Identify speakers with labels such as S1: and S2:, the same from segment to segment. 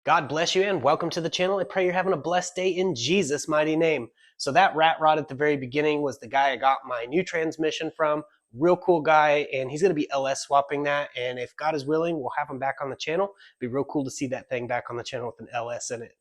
S1: God bless you and welcome to the channel. I pray you're having a blessed day in Jesus' mighty name. So that rat rod at the very beginning was the guy I got my new transmission from. Real cool guy, and he's going to be LS swapping that. And if God is willing, we'll have him back on the channel. It'd be real cool to see that thing back on the channel with an LS in it.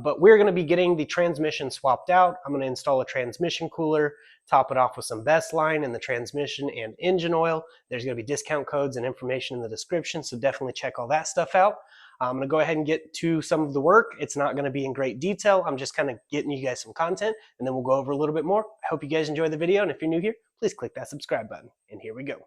S1: But we're going to be getting the transmission swapped out. I'm going to install a transmission cooler, top it off with some Bestline in the transmission and engine oil. There's going to be discount codes and information in the description, so definitely check all that stuff out. I'm going to go ahead and get to some of the work. It's not going to be in great detail. I'm just kind of getting you guys some content, and then we'll go over a little bit more. I hope you guys enjoy the video, and if you're new here, please click that subscribe button. And here we go.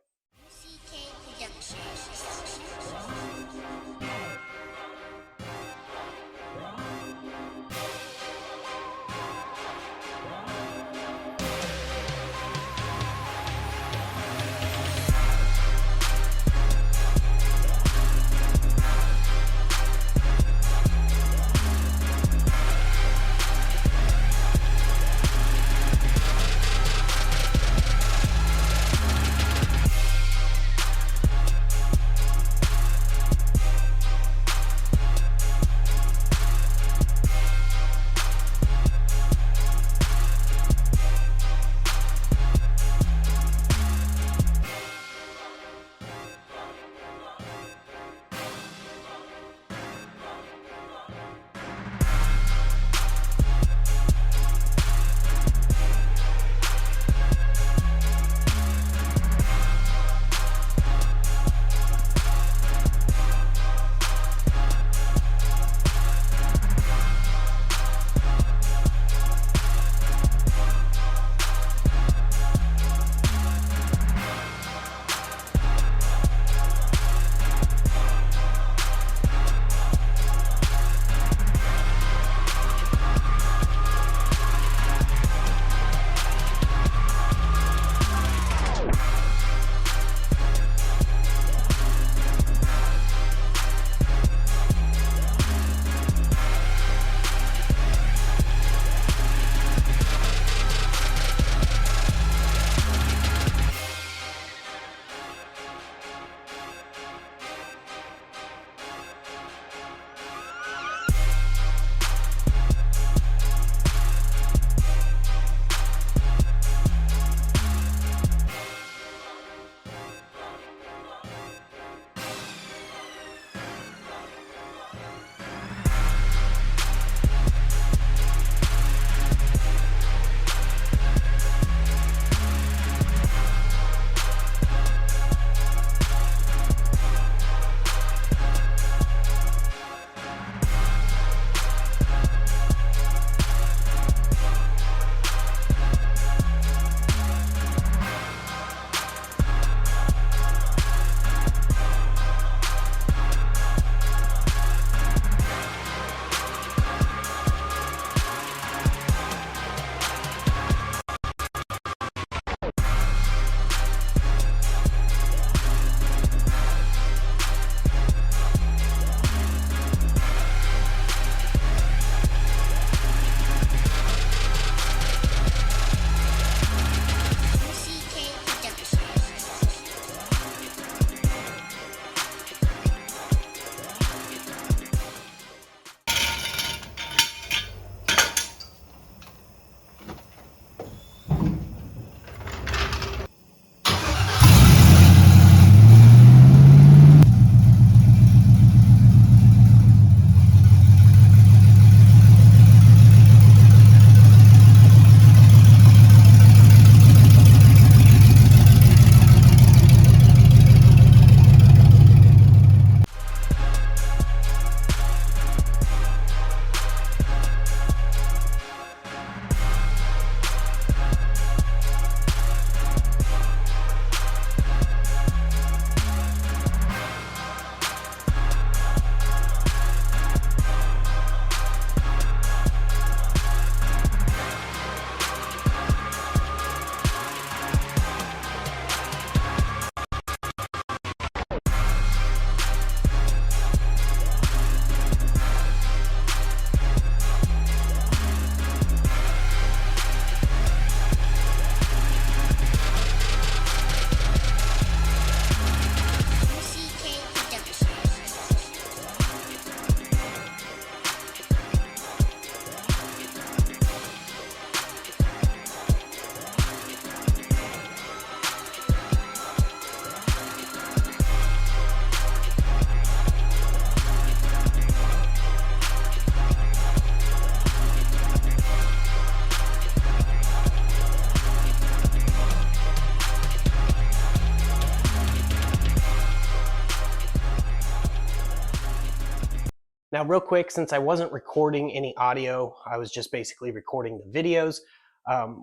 S1: Now, real quick, since I wasn't recording any audio, I was just basically recording the videos.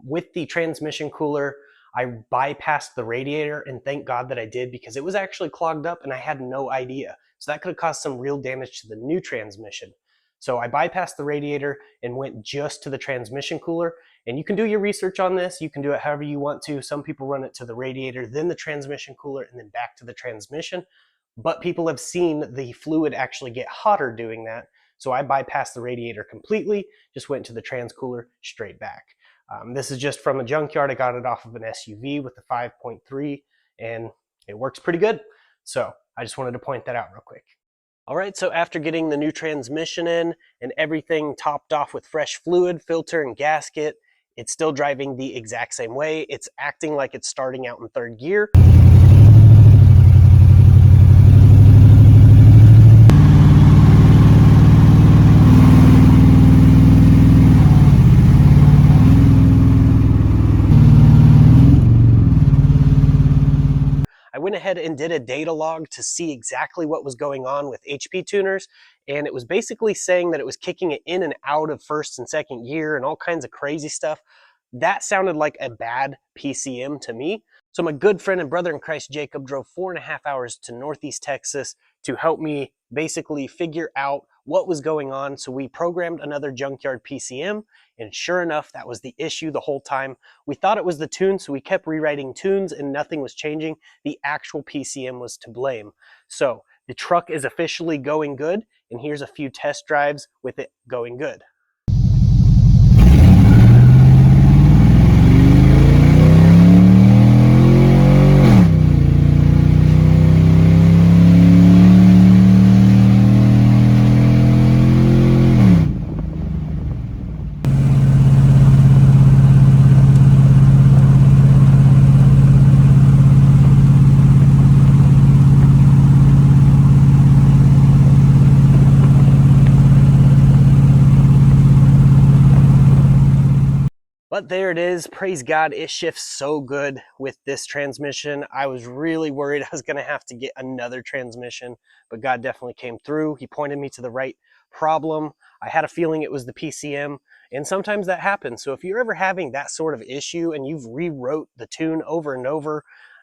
S1: With the transmission cooler, I bypassed the radiator, and thank God that I did, because it was actually clogged up and I had no idea. So that could have caused some real damage to the new transmission. So I bypassed the radiator and went just to the transmission cooler. And you can do your research on this. You can do it however you want to. Some people run it to the radiator, then the transmission cooler, and then back to the transmission. But people have seen the fluid actually get hotter doing that. So I bypassed the radiator completely, just went to the trans cooler, straight back. This is just from a junkyard. I got it off of an SUV with the 5.3, and it works pretty good. So I just wanted to point that out real quick. All right, so after getting the new transmission in and everything topped off with fresh fluid, filter, and gasket, it's still driving the exact same way. It's acting like it's starting out in third gear. I went ahead and did a data log to see exactly what was going on with HP tuners, and it was basically saying that it was kicking it in and out of first and second gear and all kinds of crazy stuff. That sounded like a bad PCM to me. So my good friend and brother in Christ, Jacob, drove 4.5 hours to Northeast Texas to help me basically figure out what was going on. So we programmed another junkyard PCM, and sure enough, that was the issue the whole time. We thought it was the tune, so we kept rewriting tunes and nothing was changing. The actual PCM was to blame. So the truck is officially going good, and here's a few test drives with it going good. But there it is. Praise God, it shifts so good with this transmission. I was really worried I was going to have to get another transmission, but God definitely came through. He pointed me to the right problem. I had a feeling it was the PCM, and sometimes that happens. So if you're ever having that sort of issue and you've rewrote the tune over and over,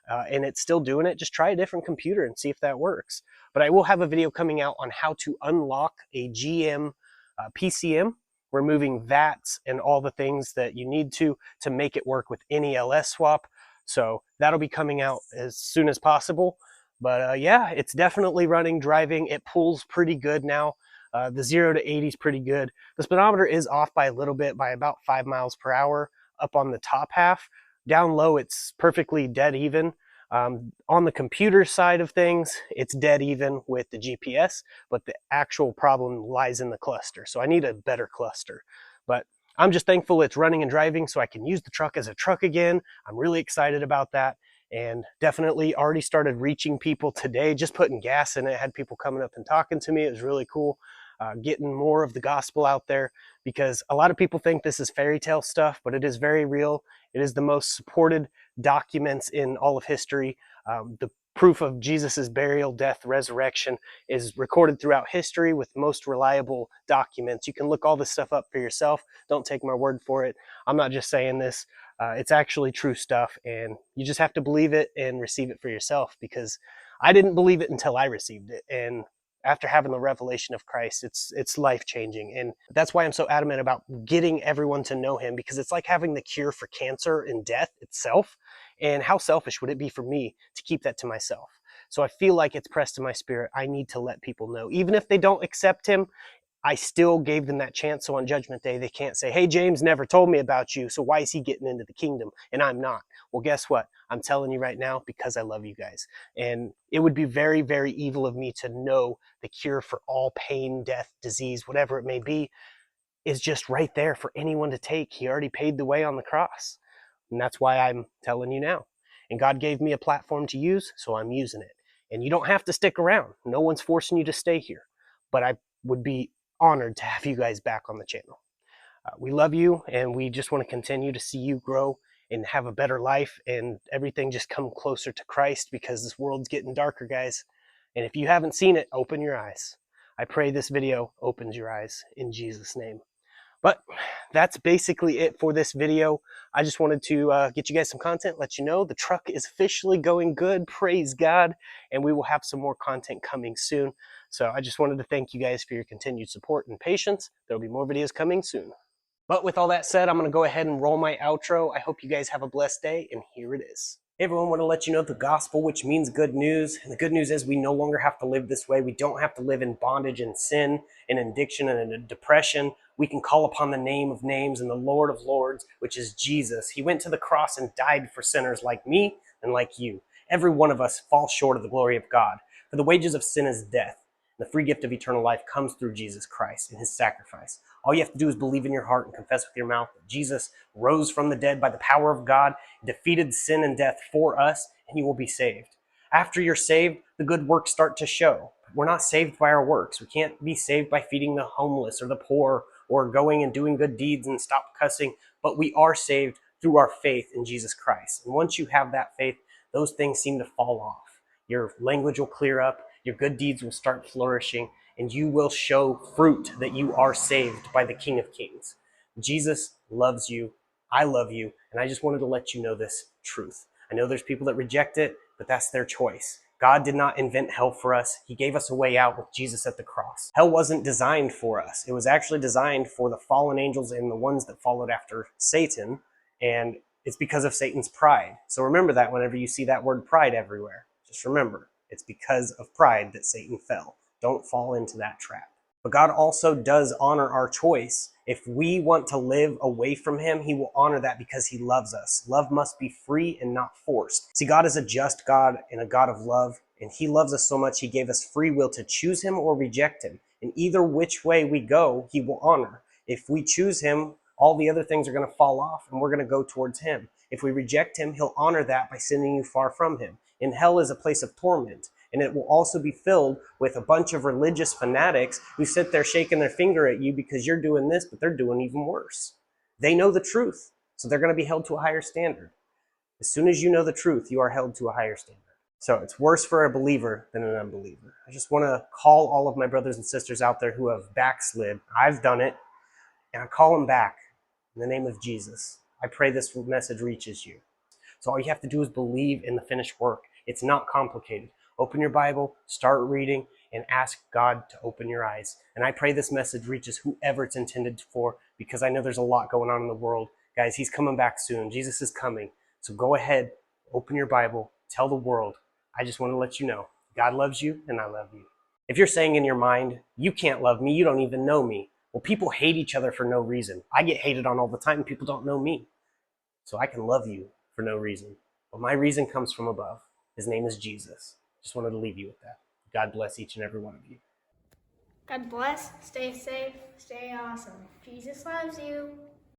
S1: and it's still doing it, just try a different computer and see if that works. But I will have a video coming out on how to unlock a GM PCM, removing VATs and all the things that you need to make it work with any LS swap. So that'll be coming out as soon as possible. But yeah, it's definitely running, driving. It pulls pretty good now. The 0 to 80 is pretty good. The speedometer is off by a little bit, by about 5 miles per hour up on the top half. Down low, it's perfectly dead even. On the computer side of things, it's dead even with the GPS, but the actual problem lies in the cluster. So I need a better cluster. But I'm just thankful it's running and driving so I can use the truck as a truck again. I'm really excited about that, and definitely already started reaching people today, just putting gas in it. Had people coming up and talking to me. It was really cool. Getting more of the gospel out there, because a lot of people think this is fairy tale stuff, but it is very real. It is the most supported documents in all of history. The proof of Jesus's burial, death, resurrection is recorded throughout history with most reliable documents. You can look all this stuff up for yourself. Don't take my word for it. I'm not just saying this. It's actually true stuff, and you just have to believe it and receive it for yourself, because I didn't believe it until I received it. And after having the revelation of Christ, it's life-changing. And that's why I'm so adamant about getting everyone to know him, because it's like having the cure for cancer and death itself. And how selfish would it be for me to keep that to myself? So I feel like it's pressed in my spirit. I need to let people know, even if they don't accept him, I still gave them that chance. So on Judgment Day, they can't say, hey, James never told me about you, so why is he getting into the kingdom and I'm not? Well, guess what? I'm telling you right now, because I love you guys. And it would be very, very evil of me to know the cure for all pain, death, disease, whatever it may be, is just right there for anyone to take. He already paid the way on the cross. And that's why I'm telling you now. And God gave me a platform to use, so I'm using it. And you don't have to stick around. No one's forcing you to stay here. But I would be honored to have you guys back on the channel. We love you, and we just want to continue to see you grow and have a better life, and everything just come closer to Christ, because this world's getting darker, guys. And if you haven't seen it, open your eyes. I pray this video opens your eyes in Jesus' name. But that's basically it for this video. I just wanted to get you guys some content, let you know the truck is officially going good, praise God, and we will have some more content coming soon. So I just wanted to thank you guys for your continued support and patience. There will be more videos coming soon. But with all that said, I'm going to go ahead and roll my outro. I hope you guys have a blessed day, and here it is. Hey everyone, I want to let you know the gospel, which means good news. And the good news is we no longer have to live this way. We don't have to live in bondage and sin and addiction and in depression. We can call upon the name of names and the Lord of lords, which is Jesus. He went to the cross and died for sinners like me and like you. Every one of us falls short of the glory of God. For the wages of sin is death. The free gift of eternal life comes through Jesus Christ and his sacrifice. All you have to do is believe in your heart and confess with your mouth that Jesus rose from the dead by the power of God, defeated sin and death for us, and you will be saved. After you're saved, the good works start to show. We're not saved by our works. We can't be saved by feeding the homeless or the poor or going and doing good deeds and stop cussing, but we are saved through our faith in Jesus Christ. And once you have that faith, those things seem to fall off. Your language will clear up, your good deeds will start flourishing, and you will show fruit that you are saved by the King of Kings. Jesus loves you, I love you, and I just wanted to let you know this truth. I know there's people that reject it, but that's their choice. God did not invent hell for us. He gave us a way out with Jesus at the cross. Hell wasn't designed for us. It was actually designed for the fallen angels and the ones that followed after Satan, and it's because of Satan's pride. So remember that whenever you see that word pride everywhere. Just remember, it's because of pride that Satan fell. Don't fall into that trap. But God also does honor our choice. If we want to live away from him, he will honor that because he loves us. Love must be free and not forced. See, God is a just God and a God of love, and he loves us so much he gave us free will to choose him or reject him. And either which way we go, he will honor. If we choose him, all the other things are going to fall off and we're going to go towards him. If we reject him, he'll honor that by sending you far from him. And hell is a place of torment. And it will also be filled with a bunch of religious fanatics who sit there shaking their finger at you because you're doing this, but they're doing even worse. They know the truth, so they're going to be held to a higher standard. As soon as you know the truth, you are held to a higher standard. So it's worse for a believer than an unbeliever. I just want to call all of my brothers and sisters out there who have backslid. I've done it, and I call them back in the name of Jesus. I pray this message reaches you. So all you have to do is believe in the finished work. It's not complicated. Open your Bible, start reading, and ask God to open your eyes. And I pray this message reaches whoever it's intended for, because I know there's a lot going on in the world. Guys, he's coming back soon. Jesus is coming. So go ahead, open your Bible, tell the world. I just want to let you know, God loves you and I love you. If you're saying in your mind, you can't love me, you don't even know me. Well, people hate each other for no reason. I get hated on all the time and people don't know me. So I can love you for no reason. But my reason comes from above. His name is Jesus. Just wanted to leave you with that. God bless each and every one of you.
S2: God bless. Stay safe. Stay awesome. Jesus loves you.